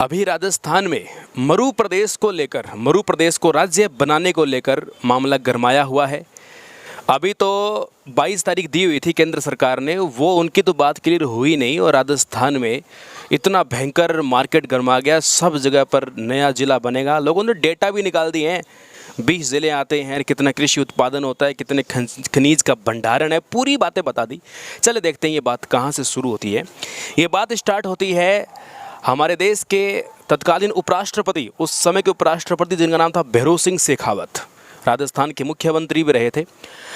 अभी राजस्थान में मरु प्रदेश को राज्य बनाने को लेकर मामला गरमाया हुआ है। अभी तो 22 तारीख दी हुई थी केंद्र सरकार ने, वो उनकी तो बात क्लियर हुई नहीं और राजस्थान में इतना भयंकर मार्केट गरमा गया। सब जगह पर नया ज़िला बनेगा। लोगों ने डेटा भी निकाल दिए हैं, 20 ज़िले आते हैं, कितना कृषि उत्पादन होता है, कितने खनिज का भंडारण है, पूरी बातें बता दी। चले देखते हैं ये बात कहाँ से शुरू होती है। ये बात स्टार्ट होती है हमारे देश के तत्कालीन उपराष्ट्रपति, उस समय के उपराष्ट्रपति जिनका नाम था भैरों सिंह शेखावत, राजस्थान के मुख्यमंत्री भी रहे थे।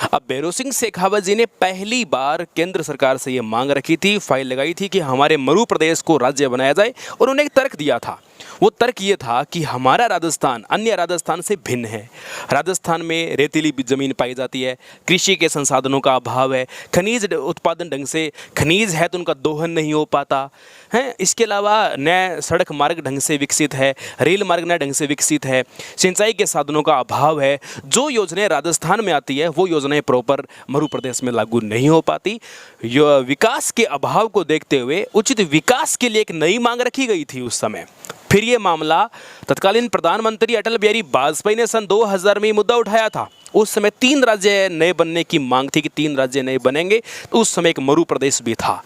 अब भैरों सिंह शेखावत जी ने पहली बार केंद्र सरकार से ये मांग रखी थी, फाइल लगाई थी कि हमारे मरु प्रदेश को राज्य बनाया जाए। और उन्होंने एक तर्क दिया था। वो तर्क ये था कि हमारा राजस्थान अन्य राजस्थान से भिन्न है। राजस्थान में रेतीली ज़मीन पाई जाती है, कृषि के संसाधनों का अभाव है, खनिज उत्पादन ढंग से खनिज है तो उनका दोहन नहीं हो पाता है। इसके अलावा नए सड़क मार्ग ढंग से विकसित है, रेल मार्ग नए ढंग से विकसित है, सिंचाई के साधनों का अभाव है। जो योजनाएं राजस्थान में आती है वो योजनाएं प्रॉपर मरु प्रदेश में लागू नहीं हो पाती। विकास के अभाव को देखते हुए उचित विकास के लिए एक नई मांग रखी गई थी उस समय। फिर ये मामला तत्कालीन प्रधानमंत्री अटल बिहारी वाजपेयी ने सन 2000 में मुद्दा उठाया था। उस समय 3 राज्य नए बनने की मांग थी कि 3 राज्य नए बनेंगे। तो उस समय एक मरु प्रदेश भी था।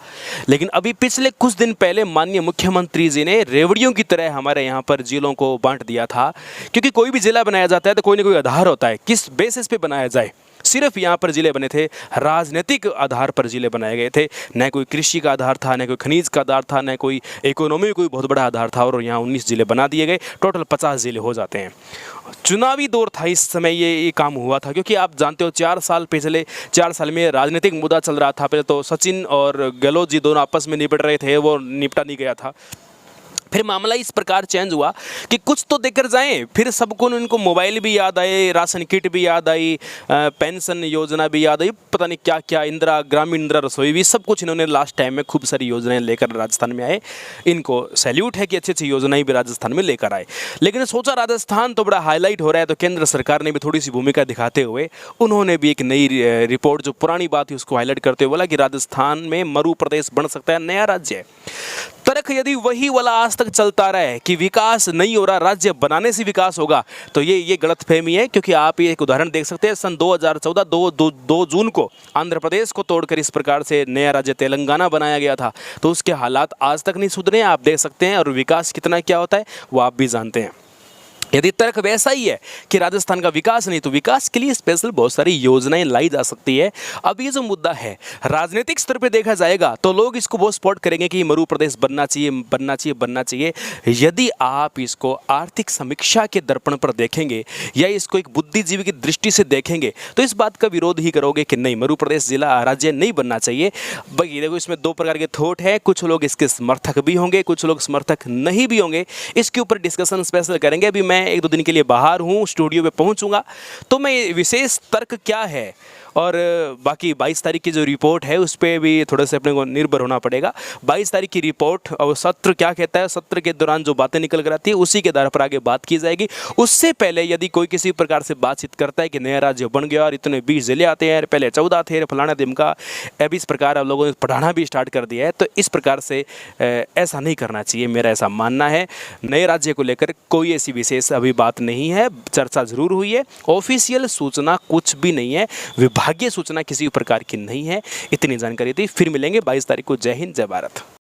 लेकिन अभी पिछले कुछ दिन पहले माननीय मुख्यमंत्री जी ने रेवड़ियों की तरह हमारे यहाँ पर जिलों को बांट दिया था। क्योंकि कोई भी जिला बनाया जाता है तो कोई ना कोई आधार होता है, किस बेसिस पे बनाया जाए। सिर्फ यहाँ पर ज़िले बने थे, राजनीतिक आधार पर ज़िले बनाए गए थे। न कोई कृषि का आधार था, न कोई खनिज का आधार था, न कोई इकोनॉमी का कोई बहुत बड़ा आधार था। और यहाँ 19 ज़िले बना दिए गए, टोटल 50 ज़िले हो जाते हैं। चुनावी दौर था इस समय ये काम हुआ था। क्योंकि आप जानते हो 4 साल में राजनीतिक मुद्दा चल रहा था। पहले तो सचिन और गहलोत जी दोनों आपस में निपट रहे थे, वो निपटा नहीं गया था। फिर मामला इस प्रकार चेंज हुआ कि कुछ तो देकर जाएं। फिर सबको उनको मोबाइल भी याद आए, राशन किट भी याद आई, पेंशन योजना भी याद आई, पता नहीं क्या क्या, ग्रामीण इंदिरा रसोई भी, सब कुछ इन्होंने लास्ट टाइम में खूब सारी योजनाएं लेकर राजस्थान में आए। इनको सैल्यूट है कि अच्छी अच्छी योजनाएं भी राजस्थान में लेकर आए। लेकिन सोचा राजस्थान तो बड़ा हाईलाइट हो रहा है, तो केंद्र सरकार ने भी थोड़ी सी भूमिका दिखाते हुए उन्होंने भी एक नई रिपोर्ट, जो पुरानी बात थी उसको हाईलाइट करते हुए बोला कि राजस्थान में मरु प्रदेश बन सकता है, नया राज्य। तर्क यदि वही वाला आज तक चलता रहे कि विकास नहीं हो रहा, राज्य बनाने से विकास होगा, तो ये गलतफहमी है। क्योंकि आप ये एक उदाहरण देख सकते हैं, सन 2014 2 जून को आंध्र प्रदेश को तोड़कर इस प्रकार से नया राज्य तेलंगाना बनाया गया था। तो उसके हालात आज तक नहीं सुधरे, आप देख सकते हैं। और विकास कितना क्या होता है वो आप भी जानते हैं। यदि तर्क वैसा ही है कि राजस्थान का विकास नहीं, तो विकास के लिए स्पेशल बहुत सारी योजनाएं लाई जा सकती है। अब ये जो मुद्दा है राजनीतिक स्तर पे देखा जाएगा तो लोग इसको बहुत सपोर्ट करेंगे कि मरु प्रदेश बनना चाहिए। यदि आप इसको आर्थिक समीक्षा के दर्पण पर देखेंगे या इसको एक बुद्धिजीवी की दृष्टि से देखेंगे तो इस बात का विरोध ही करोगे कि नहीं, मरु प्रदेश जिला राज्य नहीं बनना चाहिए। भाई देखो, इसमें 2 प्रकार के थॉट है। कुछ लोग इसके समर्थक भी होंगे, कुछ लोग समर्थक नहीं भी होंगे। इसके ऊपर डिस्कशन स्पेशल करेंगे। अभी मैं 1-2 दिन के लिए बाहर हूँ, स्टूडियो पे पहुँचूंगा तो मैं विशेष तर्क क्या है और बाकी 22 तारीख की जो रिपोर्ट है उस पर भी थोड़ा से अपने को निर्भर होना पड़ेगा। 22 तारीख की रिपोर्ट और सत्र क्या कहता है, सत्र के दौरान जो बातें निकल कर आती है उसी के आधार पर आगे बात की जाएगी। उससे पहले यदि कोई किसी प्रकार से बातचीत करता है कि नया राज्य बन गया और इतने 20 ज़िले आते हैं, पहले 14 थे, फलाना दिमका, अब इस प्रकार अब लोगों ने पढ़ाना भी स्टार्ट कर दिया है, तो इस प्रकार से ऐसा नहीं करना चाहिए, मेरा ऐसा मानना है। नए राज्य को लेकर कोई ऐसी विशेष अभी बात नहीं है, चर्चा जरूर हुई है, ऑफिशियल सूचना कुछ भी नहीं है, विभागीय सूचना किसी प्रकार की नहीं है। इतनी जानकारी थी। फिर मिलेंगे 22 तारीख को। जय हिंद, जय भारत।